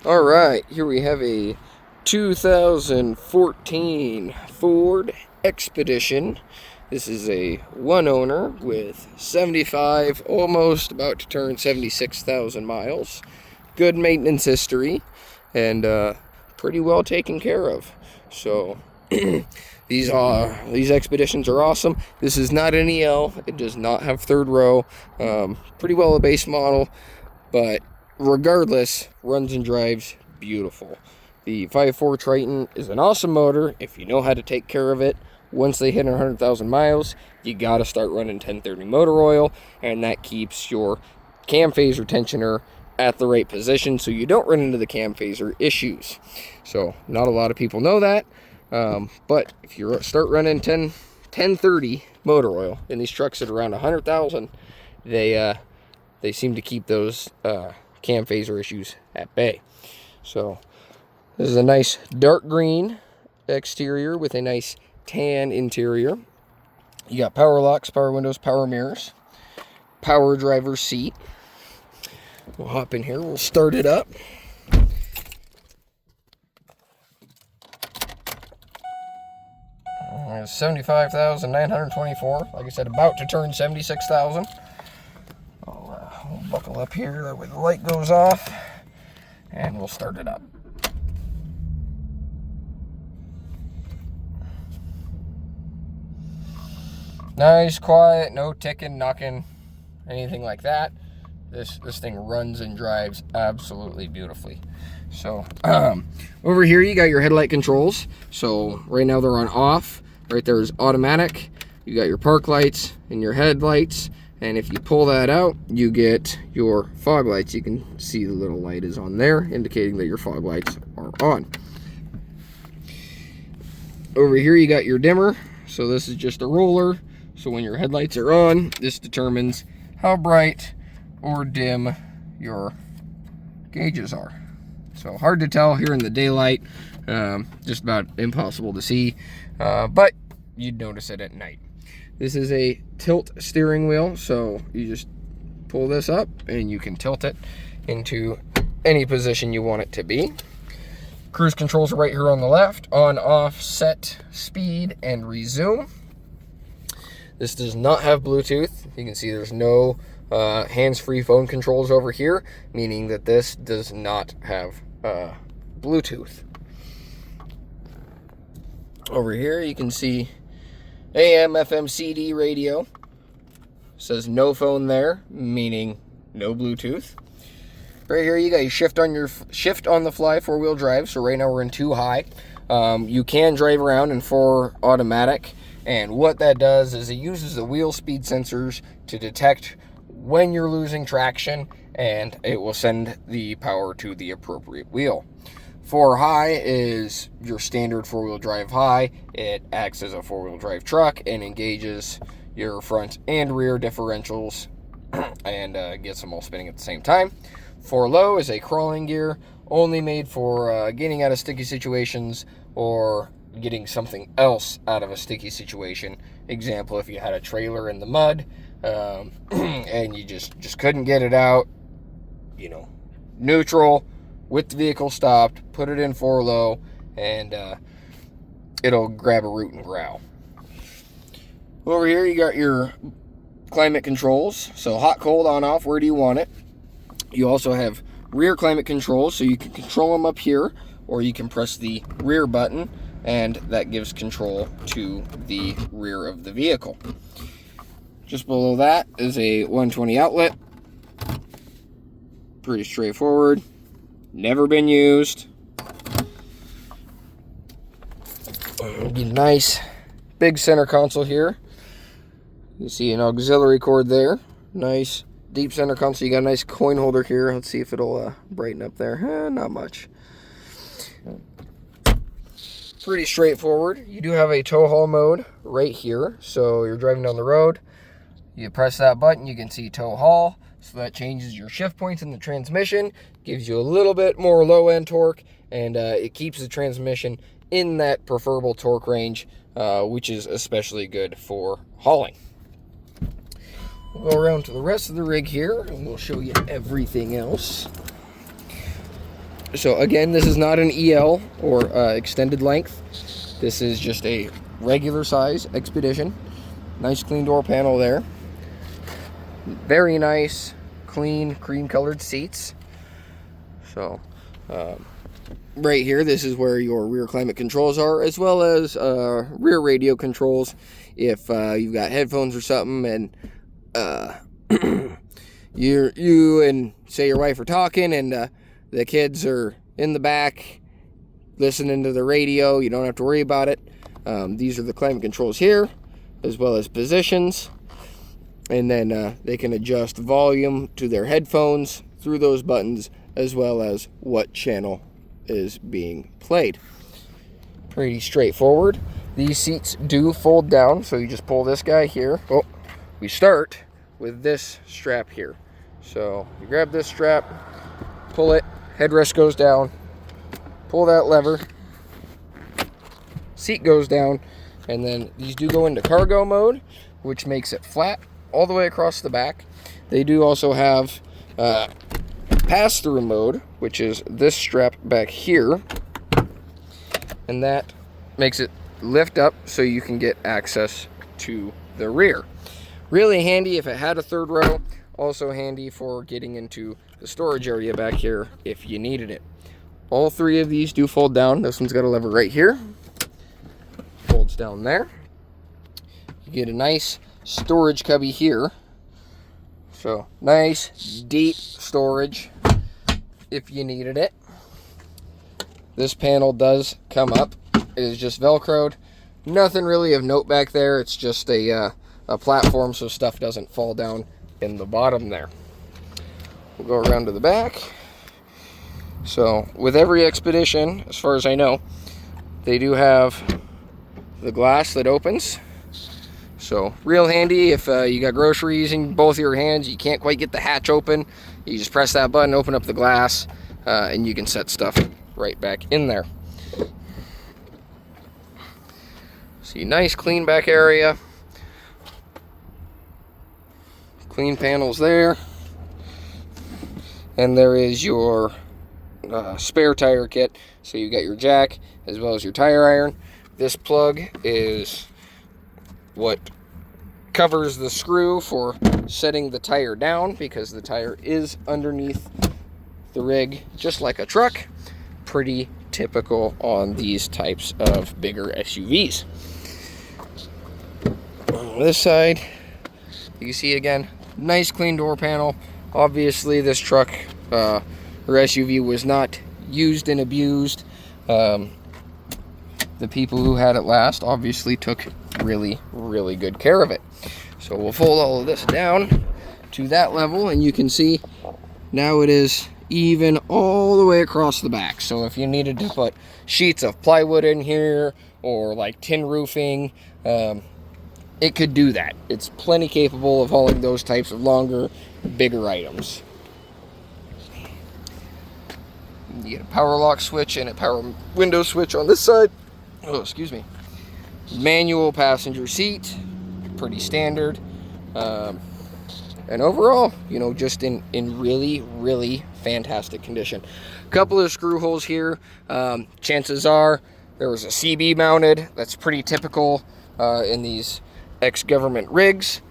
All right, here we have a 2014 Ford Expedition. This is a one owner with 75, almost about to turn 76,000 miles. Good maintenance history and pretty well taken care of. So these expeditions are awesome. This is not an EL. It does not have third row. Pretty well a base model, but regardless, runs and drives beautiful. The 5.4 Triton is an awesome motor if you know how to take care of it. Once they hit 100,000 miles, you gotta start running 1030 motor oil, and that keeps your cam phaser tensioner at the right position so you don't run into the cam phaser issues. So not a lot of people know that, but if you start running 1030 motor oil in these trucks at around 100,000, they seem to keep those cam phaser issues at bay. So this is a nice dark green exterior with a nice tan interior. You got power locks, power windows, power mirrors, power driver's seat. We'll hop in here, we'll start it up. 75,924. Like I said, about to turn 76,000. We'll buckle up here, that way the light goes off, and we'll start it up. Nice, quiet, no ticking, knocking, anything like that. This thing runs and drives absolutely beautifully. So, over here you got your headlight controls. So right now they're on off. Right there is automatic. You got your park lights and your headlights. And if you pull that out, you get your fog lights. You can see the little light is on there, indicating that your fog lights are on. Over here, you got your dimmer. So this is just a roller. So when your headlights are on, this determines how bright or dim your gauges are. So hard to tell here in the daylight, just about impossible to see, but you'd notice it at night. This is a tilt steering wheel, so you just pull this up and you can tilt it into any position you want it to be. Cruise controls are right here on the left, on, off, set, speed, and resume. This does not have Bluetooth. You can see there's no hands-free phone controls over here, meaning that this does not have Bluetooth. Over here you can see AM, FM, CD radio. Says no phone there, meaning no Bluetooth. Right here you got your shift on the fly 4-wheel drive. So right now we're in 2 high. You can drive around in 4 automatic, and what that does is it uses the wheel speed sensors to detect when you're losing traction, and it will send the power to the appropriate wheel. 4 high is your standard 4-wheel drive high. It acts as a 4-wheel drive truck and engages your front and rear differentials and gets them all spinning at the same time. 4 low is a crawling gear, only made for getting out of sticky situations or getting something else out of a sticky situation. Example, if you had a trailer in the mud and you just couldn't get it out, neutral, with the vehicle stopped, put it in 4 low, and it'll grab a root and growl. Over here you got your climate controls. So hot, cold, on, off, where do you want it? You also have rear climate controls, so you can control them up here, or you can press the rear button, and that gives control to the rear of the vehicle. Just below that is a 120 outlet. Pretty straightforward. Never been used. Nice big center console here. You see an auxiliary cord there. Nice deep center console. You got a nice coin holder here. Let's see if it'll brighten up there. Not much. Pretty straightforward. You do have a tow haul mode right here. So you're driving down the road. You press that button, you can see tow haul. So that changes your shift points in the transmission, gives you a little bit more low-end torque, and it keeps the transmission in that preferable torque range, which is especially good for hauling. We'll go around to the rest of the rig here, and we'll show you everything else. So again, this is not an EL or extended length. This is just a regular size Expedition. Nice clean door panel there. Very nice, clean, cream-colored seats. So, right here, this is where your rear climate controls are, as well as rear radio controls. If you've got headphones or something, and you and say your wife are talking, and the kids are in the back listening to the radio, you don't have to worry about it. These are the climate controls here, as well as positions. And then they can adjust volume to their headphones through those buttons, as well as what channel is being played. Pretty straightforward. These seats do fold down, so you just pull this guy here. Oh, we start with this strap here. So you grab this strap, pull it, headrest goes down, pull that lever, seat goes down, and then these do go into cargo mode, which makes it flat all the way across the back. They do also have pass-through mode, which is this strap back here, and that makes it lift up so you can get access to the rear. Really handy if it had a third row. Also handy for getting into the storage area back here if you needed it. All three of these do fold down. This one's got a lever right here. Folds down there. You get a nice storage cubby here. So nice deep storage if you needed it. This panel does come up. It is just Velcroed. Nothing really of note back there. It's just a platform so stuff doesn't fall down in the bottom there. We'll go around to the back. So with every Expedition, as far as I know, they do have the glass that opens. So real handy if you got groceries in both of your hands, you can't quite get the hatch open. You just press that button, open up the glass, and you can set stuff right back in there. See, nice clean back area. Clean panels there. And there is your spare tire kit. So you got your jack as well as your tire iron. This plug is what covers the screw for setting the tire down, because the tire is underneath the rig just like a truck. Pretty typical on these types of bigger SUVs. On this side, you can see again, nice clean door panel. Obviously this truck or SUV was not used and abused. The people who had it last obviously took really good care of it. So we'll fold all of this down to that level, and you can see now it is even all the way across the back. So if you needed to put sheets of plywood in here or like tin roofing, it could do that. It's plenty capable of hauling those types of longer, bigger items. You get a power lock switch and a power window switch on this side. Oh, excuse me. Manual passenger seat, pretty standard. And overall, you know, just in really fantastic condition. A couple of screw holes here. Chances are there was a CB mounted. That's pretty typical in these ex-government rigs.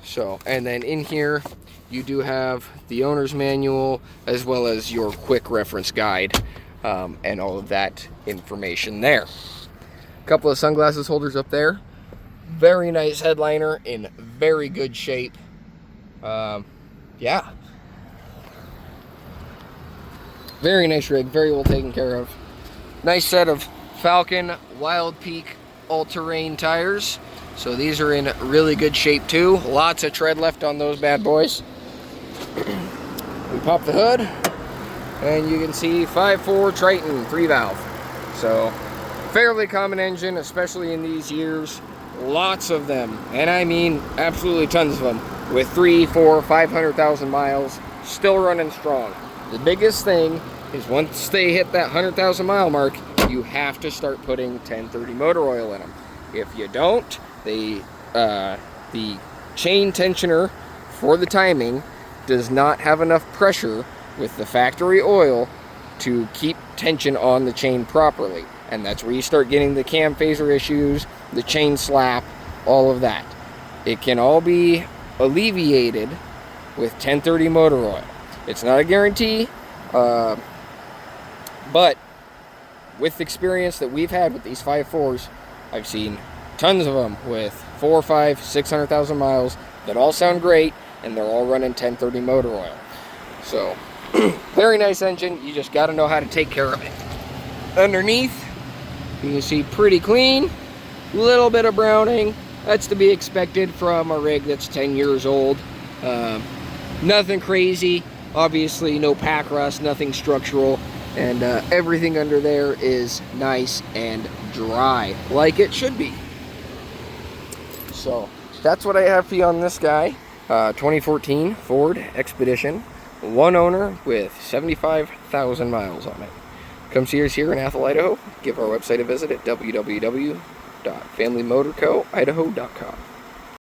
So, and then in here you do have the owner's manual as well as your quick reference guide, and all of that information there. A couple of sunglasses holders up there. Very nice headliner in very good shape. Yeah, very nice rig, very well taken care of. Nice set of Falken Wild Peak all-terrain tires. So these are in really good shape too. Lots of tread left on those bad boys. We pop the hood and you can see 5.4 Triton 3-valve. So fairly common engine, especially in these years. Lots of them, and I mean absolutely tons of them, with 3, 4, 500,000 miles, still running strong. The biggest thing is once they hit that 100,000 mile mark, you have to start putting 1030 motor oil in them. If you don't, the chain tensioner for the timing does not have enough pressure with the factory oil to keep tension on the chain properly. And that's where you start getting the cam phaser issues, the chain slap, all of that. It can all be alleviated with 1030 motor oil. It's not a guarantee, but with experience that we've had with these 5.4s, I've seen tons of them with 4, 5, 600,000 miles that all sound great, and they're all running 1030 motor oil. So, very nice engine. You just got to know how to take care of it. Underneath, you can see pretty clean. Little bit of browning. That's to be expected from a rig that's 10 years old. Nothing crazy. Obviously, no pack rust, nothing structural. And everything under there is nice and dry, like it should be. So, that's what I have for you on this guy. 2014 Ford Expedition. One owner with 75,000 miles on it. Come see us here in Athol, Idaho. Give our website a visit at www.familymotorcoidaho.com.